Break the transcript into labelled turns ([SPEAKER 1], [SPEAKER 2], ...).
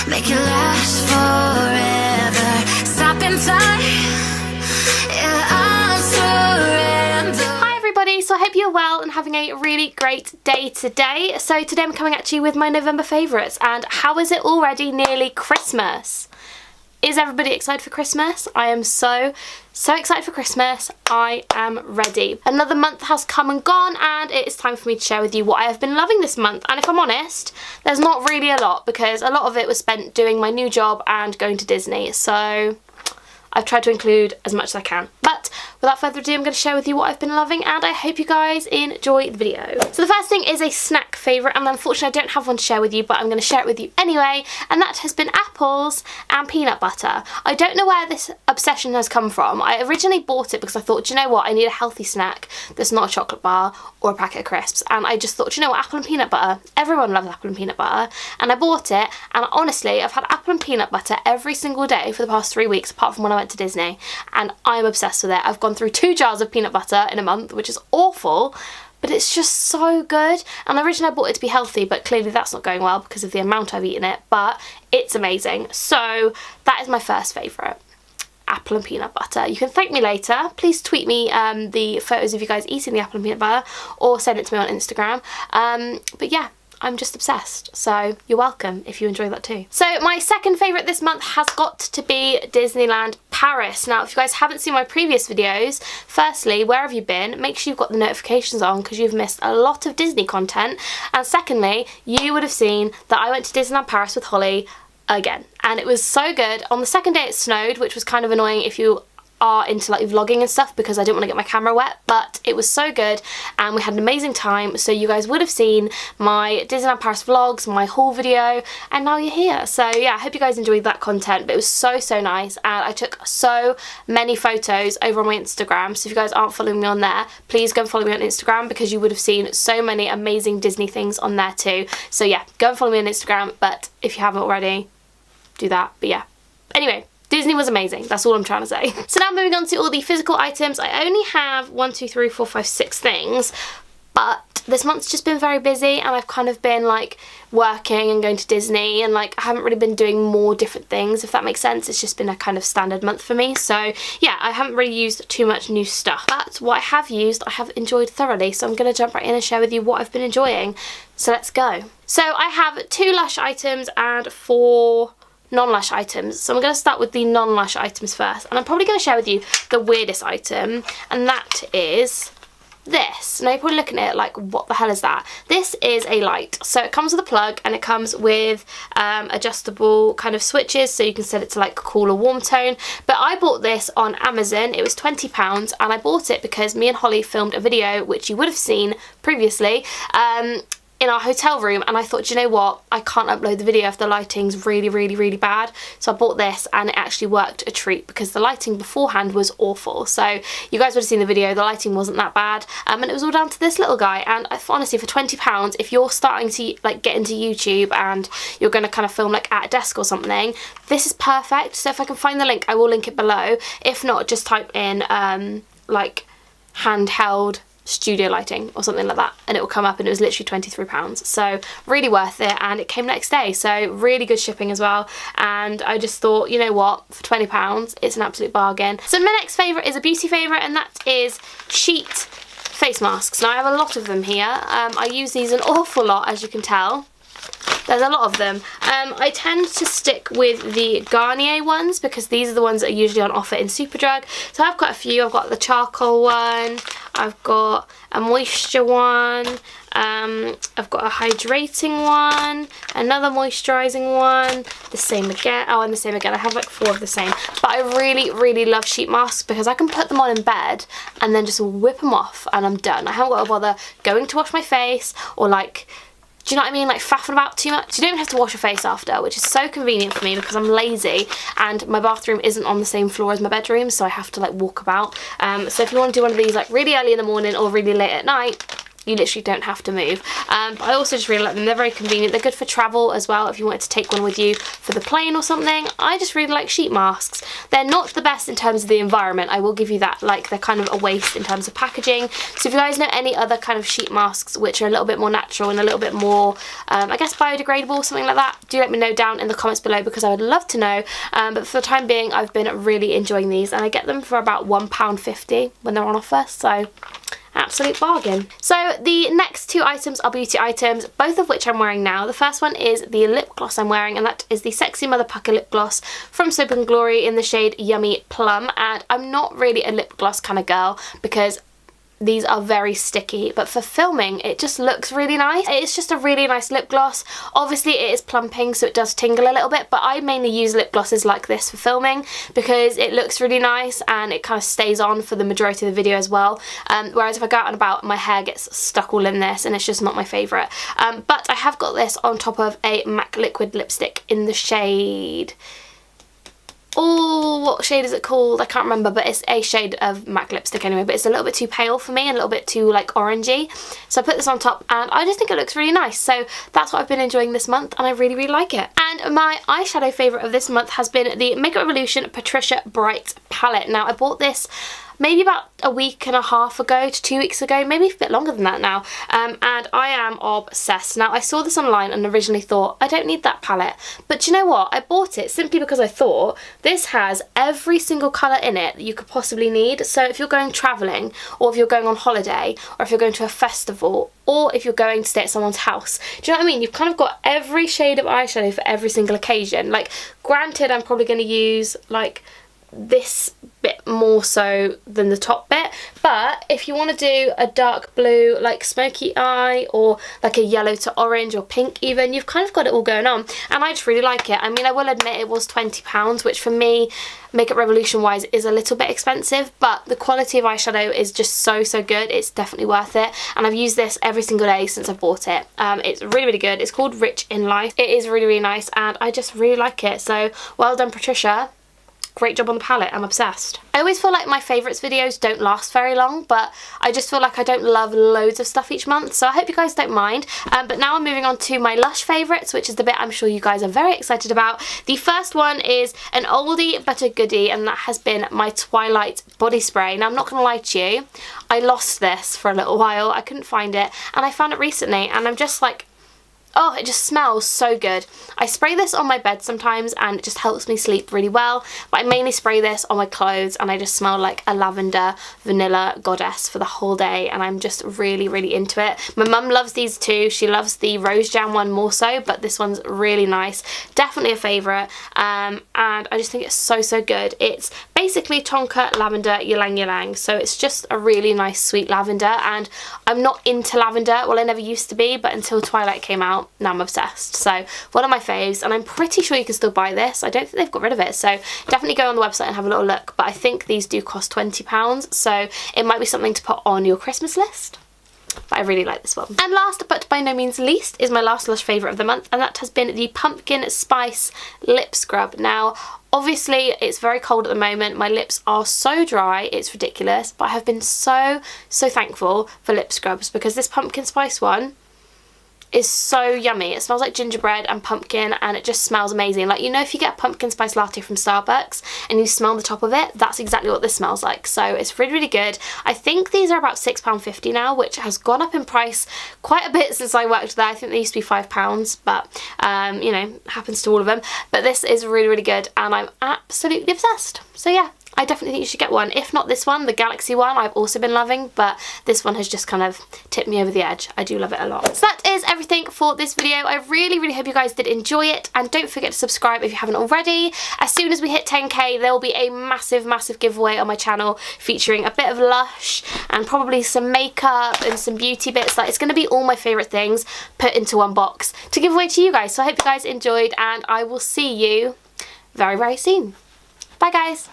[SPEAKER 1] make it last forever. Stop in time, yeah, I'll surrender.
[SPEAKER 2] Hi everybody, so I hope you're well and having a really great day today. So today I'm coming at you with my November favourites, and how is it already nearly Christmas? Is everybody excited for Christmas? I am so excited for Christmas. I am ready. Another month has come and gone, and it is time for me to share with you what I have been loving this month. And if I'm honest, there's not really a lot, because a lot of it was spent doing my new job and going to Disney. So I've tried to include as much as I can. But without further ado, I'm going to share with you what I've been loving, and I hope you guys enjoy the video. So the first thing is a snack favourite, and unfortunately I don't have one to share with you, but I'm going to share it with you anyway, and that has been apples and peanut butter. I don't know where this obsession has come from. I originally bought it because I thought, do you know what, I need a healthy snack that's not a chocolate bar or a packet of crisps, and I just thought, do you know what, apple and peanut butter, everyone loves apple and peanut butter, and I bought it, and honestly I've had apple and peanut butter every single day for the past 3 weeks, apart from when I went to Disney, and I'm obsessed with it. I've gone through 2 jars of peanut butter in a month, which is awful, but it's just so good. And originally I bought it to be healthy, but clearly that's not going well because of the amount I've eaten it, but it's amazing. So that is my first favourite, apple and peanut butter. You can thank me later. Please tweet me the photos of you guys eating the apple and peanut butter, or send it to me on Instagram. But yeah, I'm just obsessed, so you're welcome if you enjoy that too. So my second favourite this month has got to be Disneyland Paris. Now if you guys haven't seen my previous videos, firstly, where have you been? Make sure you've got the notifications on because you've missed a lot of Disney content, and secondly, you would have seen that I went to Disneyland Paris with Holly again, and it was so good. On the second day it snowed, which was kind of annoying if you are into like vlogging and stuff, because I didn't want to get my camera wet, but it was so good and we had an amazing time. So you guys would have seen my Disneyland Paris vlogs, my haul video, and now you're here. So yeah, I hope you guys enjoyed that content, but it was so nice, and I took so many photos over on my Instagram. So if you guys aren't following me on there, please go and follow me on Instagram, because you would have seen so many amazing Disney things on there too. So yeah, go and follow me on Instagram, but if you haven't already, do that. But yeah, anyway, Disney was amazing, that's all I'm trying to say. So now moving on to all the physical items. I only have 1, 2, 3, 4, 5, 6 things, but this month's just been very busy, and I've kind of been like working and going to Disney, and like I haven't really been doing more different things, if that makes sense. It's just been a kind of standard month for me. So yeah, I haven't really used too much new stuff, but what I have used, I have enjoyed thoroughly. So I'm going to jump right in and share with you what I've been enjoying. So let's go. So I have 2 Lush items and 4 non-Lush items. So I'm going to start with the non-Lush items first, and I'm probably going to share with you the weirdest item, and that is this. Now you're probably looking at it like, what the hell is that? This is a light. So it comes with a plug, and it comes with adjustable kind of switches, so you can set it to like cool or warm tone. But I bought this on Amazon. It was £20, and I bought it because me and Holly filmed a video, which you would have seen previously, in our hotel room, and I thought, do you know what, I can't upload the video if the lighting's really bad. So I bought this, and it actually worked a treat, because the lighting beforehand was awful. So you guys would have seen the video, the lighting wasn't that bad, and it was all down to this little guy. And honestly, for £20, if you're starting to like get into YouTube and you're going to kind of film like at a desk or something, this is perfect. So if I can find the link, I will link it below. If not, just type in like handheld studio lighting or something like that, and it will come up, and it was literally £23. So really worth it, and it came next day, so really good shipping as well. And I just thought, you know what, for £20 it's an absolute bargain. So my next favourite is a beauty favourite, and that is Sheet face masks. Now I have a lot of them here. I use these an awful lot, as you can tell. There's a lot of them. I tend to stick with the Garnier ones, because these are the ones that are usually on offer in Superdrug. So I've got a few. I've got the charcoal one, I've got a moisture one, I've got a hydrating one, another moisturising one, the same again, oh, and the same again. I have like 4 of the same. But I really love sheet masks, because I can put them on in bed and then just whip them off and I'm done. I haven't got to bother going to wash my face, or like, do you know what I mean, like faffing about too much. You don't have to wash your face after, which is so convenient for me because I'm lazy, and my bathroom isn't on the same floor as my bedroom, so I have to like walk about. So if you want to do one of these like really early in the morning or really late at night, you literally don't have to move. But I also just really like them. They're very convenient. They're good for travel as well, if you wanted to take one with you for the plane or something. I just really like sheet masks. They're not the best in terms of the environment, I will give you that. Like, they're kind of a waste in terms of packaging. So if you guys know any other kind of sheet masks which are a little bit more natural and a little bit more, I guess, biodegradable, something like that, do let me know down in the comments below, because I would love to know. But for the time being, I've been really enjoying these, and I get them for about £1.50 when they're on offer, so absolute bargain. So the next two items are beauty items, both of which I'm wearing now. The first one is the lip gloss I'm wearing, and that is the Sexy Mother Pucker lip gloss from Soap & Glory in the shade Yummy Plum. And I'm not really a lip gloss kind of girl because these are very sticky, but for filming it just looks really nice. It's just a really nice lip gloss. Obviously it is plumping, so it does tingle a little bit, but I mainly use lip glosses like this for filming because it looks really nice and it kind of stays on for the majority of the video as well. Whereas if I go out and about, my hair gets stuck all in this and it's just not my favourite. But I have got this on top of a MAC liquid lipstick in the shade... oh, what shade is it called? I can't remember, but it's a shade of MAC lipstick anyway, but it's a little bit too pale for me and a little bit too like orangey. So I put this on top and I just think it looks really nice. So that's what I've been enjoying this month, and I really, really like it. And my eyeshadow favourite of this month has been the Makeup Revolution Patricia Bright palette. Now I bought this maybe about a week and a half ago to 2 weeks ago, maybe a bit longer than that now, and I am obsessed. Now I saw this online and originally thought I don't need that palette, but do you know what, I bought it simply because I thought this has every single colour in it that you could possibly need. So if you're going travelling, or if you're going on holiday, or if you're going to a festival, or if you're going to stay at someone's house, do you know what I mean? You've kind of got every shade of eyeshadow for every single occasion. Like, granted, I'm probably going to use like this bit more so than the top bit, but if you want to do a dark blue like smoky eye, or like a yellow to orange or pink even, you've kind of got it all going on, and I just really like it. I mean, I will admit it was £20, which for me, Makeup Revolution wise, is a little bit expensive, but the quality of eyeshadow is just so good. It's definitely worth it, and I've used this every single day since I bought it. It's really, really good. It's called Rich in Life. It is really, really nice, and I just really like it. So well done, Patricia. Great job on the palette, I'm obsessed. I always feel like my favourites videos don't last very long, but I just feel like I don't love loads of stuff each month, so I hope you guys don't mind. But now I'm moving on to my Lush favourites, which is the bit I'm sure you guys are very excited about. The first one is an oldie but a goodie, and that has been my Twilight body spray. Now I'm not going to lie to you, I lost this for a little while, I couldn't find it, and I found it recently, and I'm just like, oh, it just smells so good. I spray this on my bed sometimes and it just helps me sleep really well, but I mainly spray this on my clothes and I just smell like a lavender vanilla goddess for the whole day, and I'm just really, really into it. My mum loves these too. She loves the rose jam one more so, but this one's really nice. Definitely a favourite, and I just think it's so good. It's basically tonka lavender ylang ylang, so it's just a really nice sweet lavender, and I'm not into lavender. Well, I never used to be, but until Twilight came out, now I'm obsessed. So one of my faves, and I'm pretty sure you can still buy this. I don't think they've got rid of it, so definitely go on the website and have a little look, but I think these do cost £20, so it might be something to put on your Christmas list. But I really like this one. And last but by no means least is my last Lush favourite of the month, and that has been the Pumpkin Spice Lip Scrub. Now obviously it's very cold at the moment, my lips are so dry, it's ridiculous, but I have been so thankful for lip scrubs, because this pumpkin spice one is so yummy. It smells like gingerbread and pumpkin, and it just smells amazing. Like, you know, if you get a pumpkin spice latte from Starbucks and you smell the top of it, that's exactly what this smells like. So it's really, really good. I think these are about £6.50 now, which has gone up in price quite a bit since I worked there. I think they used to be £5, but you know, happens to all of them. But this is really, really good, and I'm absolutely obsessed. So yeah, I definitely think you should get one. If not this one, the Galaxy one, I've also been loving, but this one has just kind of tipped me over the edge. I do love it a lot. So that is everything for this video. I really, really hope you guys did enjoy it, and don't forget to subscribe if you haven't already. As soon as we hit 10k, there will be a massive giveaway on my channel featuring a bit of Lush and probably some makeup and some beauty bits. Like, it's going to be all my favourite things put into one box to give away to you guys. So I hope you guys enjoyed, and I will see you very, very soon. Bye guys.